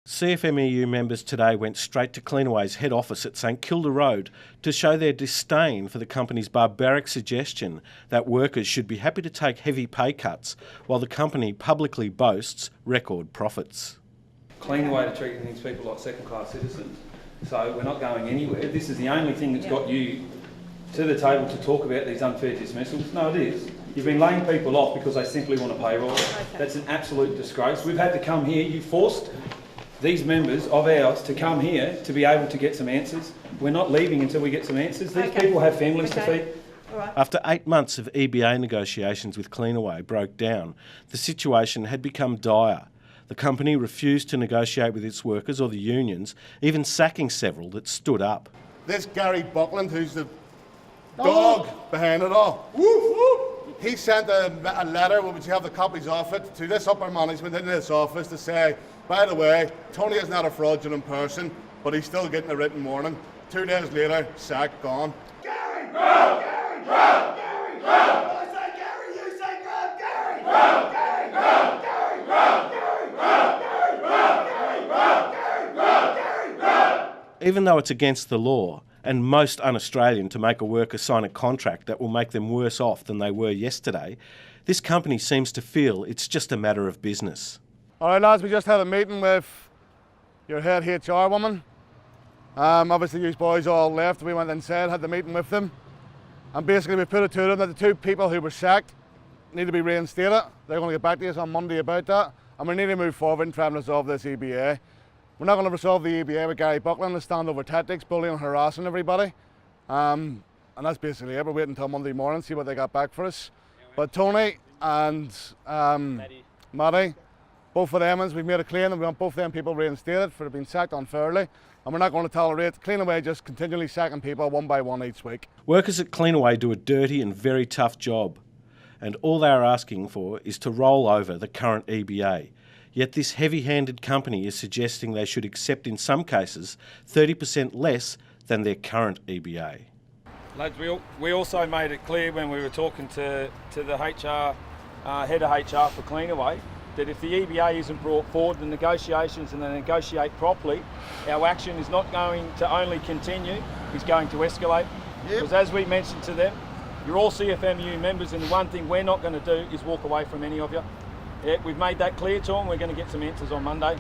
CFMEU members today went straight to Cleanaway's head office at St Kilda Road to show their disdain for the company's barbaric suggestion that workers should be happy to take heavy pay cuts while the company publicly boasts record profits. Cleanaway are treating these people like second-class citizens, so we're not going anywhere. This is the only thing that's got you to the table to talk about these unfair dismissals. No, it is. You've been laying people off because they simply want a payroll. Okay. That's an absolute disgrace. We've had to come here. You forced these members of ours to come here to be able to get some answers. We're not leaving until we get some answers. These people have families to feed. Right. After 8 months of EBA negotiations with Cleanaway broke down, the situation had become dire. The company refused to negotiate with its workers or the unions, even sacking several that stood up. This Gary Buckland, who's the dog behind it all, he sent a letter, which you have the copies of it, to this upper management in this office to say, by the way, Tony is not a fraudulent person, but he's still getting a written warning. 2 days later, sack, gone. Gary! Grub! Gary! Grub! Gary! Grub! I say Gary, you say Grub! Gary! Grub! Gary! Grub! Gary! Grub! Gary! Grub! Gary! Grub! Gary! Grub! Gary! Grub! Gary! Grub! Even though it's against the law and most un-Australian to make a worker sign a contract that will make them worse off than they were yesterday, this company seems to feel it's just a matter of business. All right, lads, we just had a meeting with your head HR woman. Obviously, you boys all left. We went inside, had the meeting with them. And basically, we put it to them that the 2 people who were sacked need to be reinstated. They're going to get back to us on Monday about that. And we need to move forward and try and resolve this EBA. We're not going to resolve the EBA with Gary Buckland and standover tactics, bullying and harassing everybody. And that's basically it. We're waiting until Monday morning, see what they got back for us. But Tony and Maddie, both of them, we've made it clear that we want both of them people reinstated for being sacked unfairly. And we're not going to tolerate Cleanaway just continually sacking people one by one each week. Workers at Cleanaway do a dirty and very tough job. And all they are asking for is to roll over the current EBA. Yet this heavy-handed company is suggesting they should accept, in some cases, 30% less than their current EBA. Lads, we also made it clear when we were talking to the HR, head of HR for Cleanaway, that if the EBA isn't brought forward, the negotiations and they negotiate properly, our action is not going to only continue, it's going to escalate. Yep. Because as we mentioned to them, you're all CFMEU members, and the one thing we're not going to do is walk away from any of you. Yeah, we've made that clear to them. We're going to get some answers on Monday.